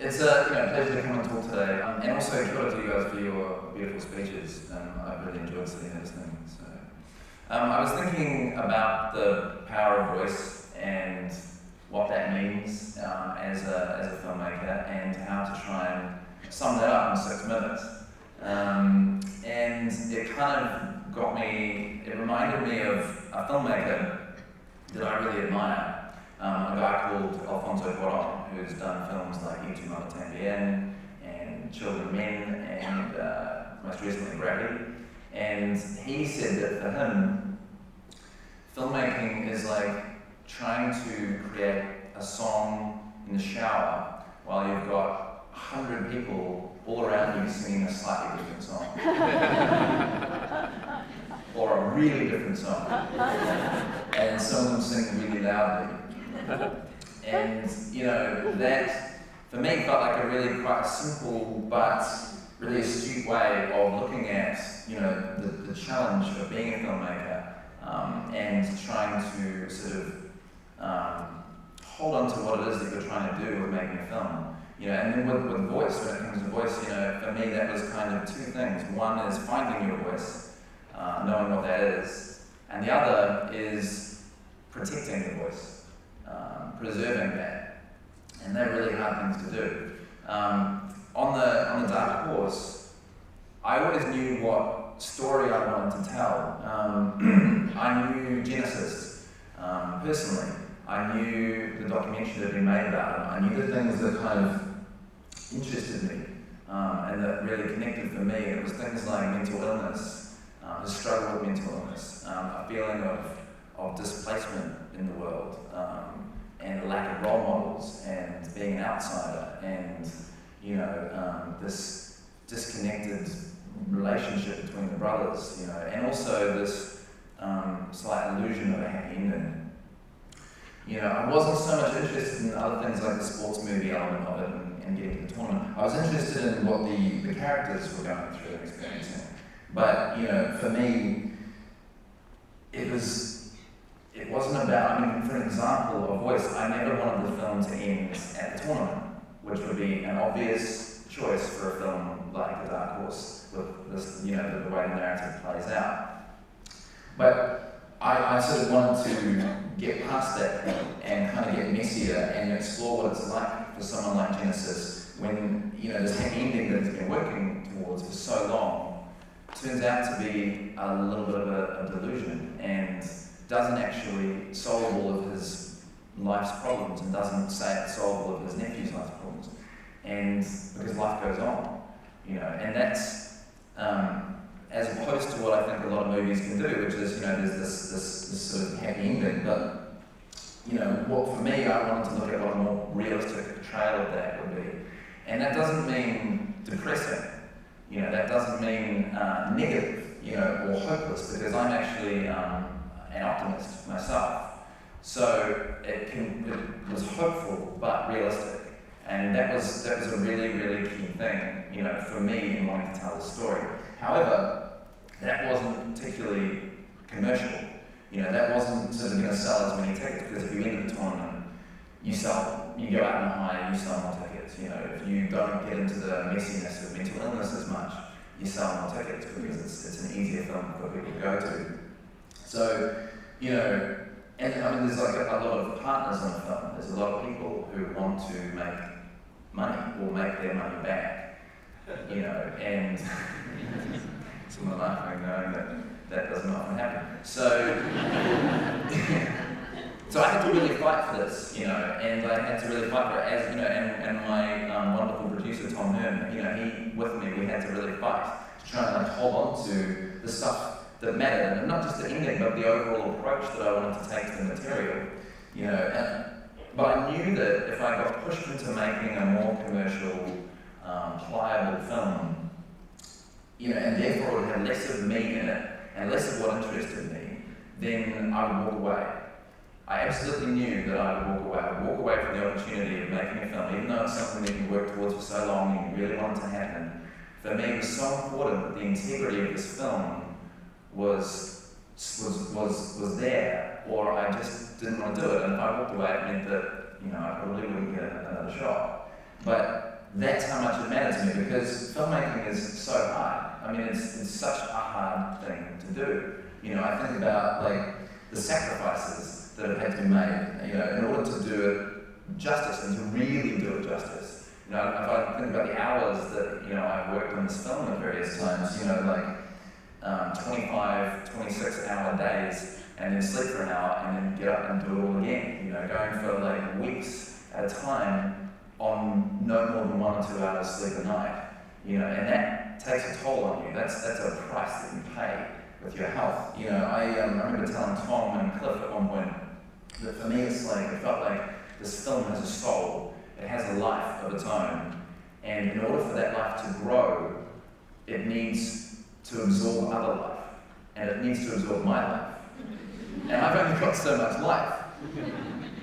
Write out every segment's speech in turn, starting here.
It's a pleasure to come and talk today, and also kia ora to you guys for your beautiful speeches. I've really enjoyed sitting and listening. So, I was thinking about the power of voice and what that means as a filmmaker, and how to try and sum that up in 6 minutes. And it kind of got me. It reminded me of a filmmaker that I really admire. A guy called Aotearoa, who's done films like Napier and Children of Men, and most recently Gravity. And he said that for him, filmmaking is like trying to create a song in the shower while you've got 100 people all around you singing a slightly different song. Or a really different song. And some of them sing really loudly. And that for me felt like a really quite simple but really astute way of looking at the challenge of being a filmmaker, and trying to sort of hold on to what it is that you're trying to do with making a film. And then with voice, when it comes to voice, for me that was kind of 2 things. One is finding your voice, knowing what that is, and the other is protecting your voice. Preserving that, and they're really hard things to do. On the dark horse, I always knew what story I wanted to tell. I knew Genesis personally. I knew the documentary that had been made about him. I knew the things that kind of interested me and that really connected for me. It was things like mental illness, the struggle with mental illness, a feeling of displacement in the world. And the lack of role models, and being an outsider, and this disconnected relationship between the brothers, and also this slight illusion of a happy ending. I wasn't so much interested in other things like the sports movie element of it and getting to the tournament. I was interested in what the characters were going through and experiencing. But for me, it wasn't about, for an example of voice, I never wanted the film to end at the tournament, which would be an obvious choice for a film like The Dark Horse, with this, the way the narrative plays out. But I sort of wanted to get past that point and kind of get messier and explore what it's like for someone like Genesis when, this happy ending that he's been working towards for so long turns out to be a little bit of a delusion, and doesn't actually solve all of his life's problems, and doesn't say it solve all of his nephew's life's problems, and because life goes on, and that's as opposed to what I think a lot of movies can do, which is there's this sort of happy ending. But what for me, I wanted to look at what a more realistic portrayal of that would be, and that doesn't mean depressing, that doesn't mean negative, or hopeless, because I'm actually an optimist myself. So it was hopeful but realistic, and that was a really, really key thing, for me in wanting to tell the story. However, that wasn't particularly commercial. That wasn't sort of going to sell as many tickets, because if you enter the tournament, you go out on a high, you sell more tickets. If you don't get into the messiness of mental illness as much, you sell more tickets, because it's an easier film for people to go to. So, and there's like a lot of partners on the film. There's a lot of people who want to make money or make their money back, and some are laughing knowing that doesn't often happen. So, so I had to really fight for this, and I had to really fight for it, as and my wonderful producer Tom Hearn, he with me, we had to really fight to try and hold on to the stuff that mattered, and not just the ending, but the overall approach that I wanted to take to the material, but I knew that if I got pushed into making a more commercial, pliable film, and therefore it would have less of me in it, and less of what interested me, then I would walk away. I absolutely knew that I would walk away. I would walk away from the opportunity of making a film, even though it's something that you worked towards for so long and you really wanted to happen. For me, it was so important that the integrity of this film was there, or I just didn't want to do it. And if I walked away, it meant that I probably wouldn't get another shot. But that's how much it mattered to me, because filmmaking is so hard. I mean, it's such a hard thing to do. You know, I think about like the sacrifices that have had to be made, you know, in order to do it justice and to really do it justice. You know, if I think about the hours that, you know, I've worked on this film at various times, you know, like 25, 26-hour days, and then sleep for an hour, and then get up and do it all again. You know, going for like weeks at a time on no more than 1 or 2 hours sleep a night. You know, and that takes a toll on you. That's a price that you pay with your health. You know, I remember telling Tom and Cliff at one point that for me it's like, it felt like this film has a soul. It has a life of its own. And in order for that life to grow, it needs to absorb other life. And it needs to absorb my life. And I've only got so much life.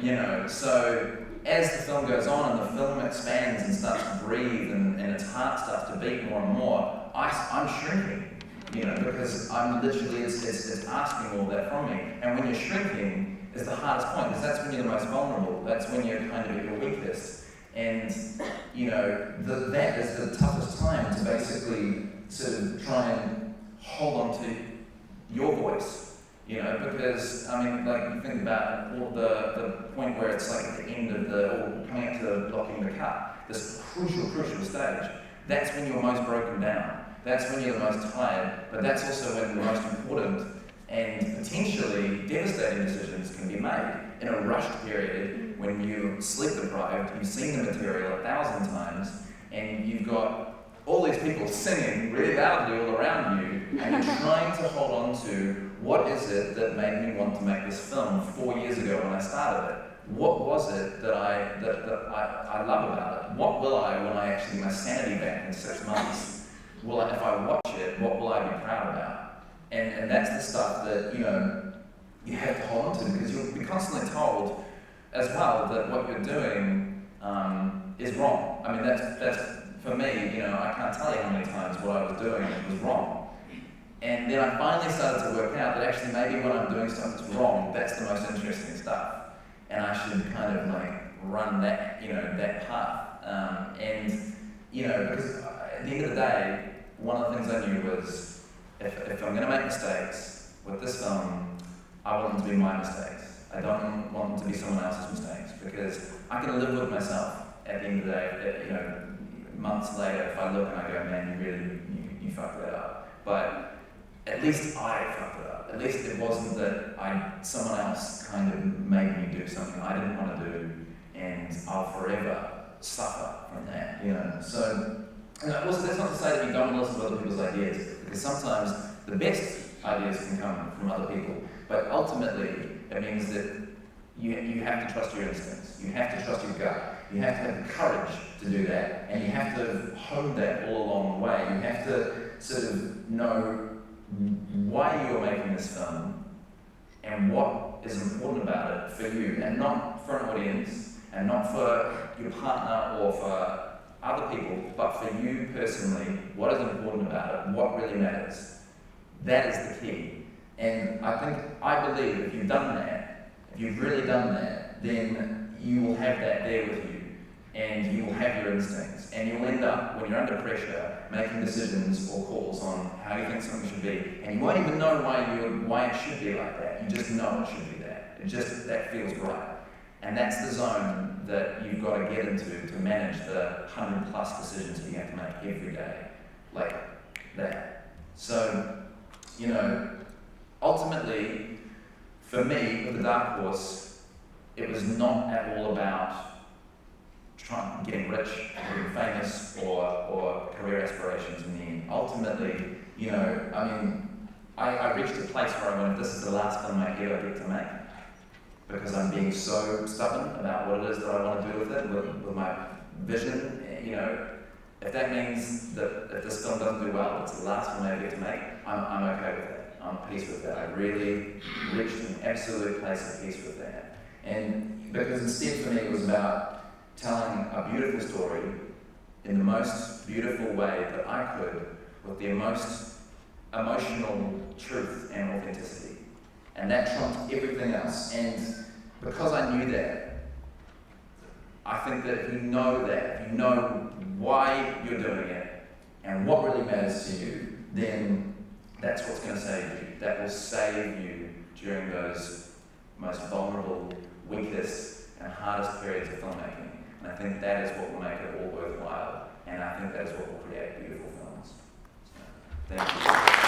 You know, so as the film goes on and the film expands and starts to breathe and its heart starts to beat more and more, I'm shrinking, you know, because I'm literally, it's asking all that from me. And when you're shrinking is the hardest point, because that's when you're the most vulnerable. That's when you're kind of at your weakest. And, you know, that is the toughest time to basically sort of try and hold on to your voice. You know, because, I mean, like, you think about all the point where it's like at the end of or coming up to blocking the cut, this crucial stage, that's when you're most broken down. That's when you're the most tired, but that's also when the most important and potentially devastating decisions can be made. In a rushed period, when you're sleep deprived, you've seen the material 1,000 times, and you've got all these people singing really loudly all around you, and you're trying to hold on to what is it that made me want to make this film 4 years ago when I started it? What was it that I love about it? What will I, when I actually get my sanity back in 6 months, if I watch it, what will I be proud about? And that's the stuff that, you know, you have to hold on to, because you'll be constantly told as well that what you're doing is wrong. I mean, that's for me, you know, I can't tell you how many times what I was doing was wrong. And then I finally started to work out that actually maybe when I'm doing stuff that's wrong, that's the most interesting stuff. And I should kind of like run that, you know, that path. And, you know, because at the end of the day, one of the things I knew was if I'm going to make mistakes with this film, I want them to be my mistakes. I don't want them to be someone else's mistakes, because I can live with myself at the end of the day. You know, months later, if I look and I go, man, you fucked that up. But at least I fucked it up. At least it wasn't that someone else kind of made me do something I didn't want to do, and I'll forever suffer from that, you know. So, and also that's not to say that you don't listen to other people's ideas, because sometimes the best ideas can come from other people, but ultimately it means that you have to trust your instincts, you have to trust your gut, you have to have the courage to do that, and you have to hone that all along the way. You have to sort of know why you're making this film and what is important about it for you, and not for an audience, and not for your partner or for other people, but for you personally. What is important about it? What really matters? That is the key. And I believe if you've done that, if you've really done that, then you will have that there with you, and you will have your instincts, and you'll end up, when you're under pressure, making decisions or calls on how you think something should be, and you won't even know why it should be like that. You just know it should be that. That feels right. And that's the zone that you've got to get into to manage the 100+ decisions that you have to make every day, like that. So, you know, ultimately, for me, with The Dark Horse, it was not at all about getting rich, or getting famous, or career aspirations in the end. Ultimately, you know, I mean, I reached a place where I went, this is the last film I ever get to make, because I'm being so stubborn about what it is that I want to do with it, with my vision. You know, if that means that if this film doesn't do well, it's the last film I ever get to make, I'm okay with that. I'm at peace with that. I really reached an absolute place of peace with that. And because instead for me it was about telling a beautiful story in the most beautiful way that I could, with the most emotional truth and authenticity. And that trumped everything else. And because I knew that, I think that if you know why you're doing it and what really matters to you, then that's what's going to save you. That will save you during those most vulnerable, weakest, and hardest periods of filmmaking. And I think that is what will make it all worthwhile. And I think that is what will create beautiful films. So, thank you.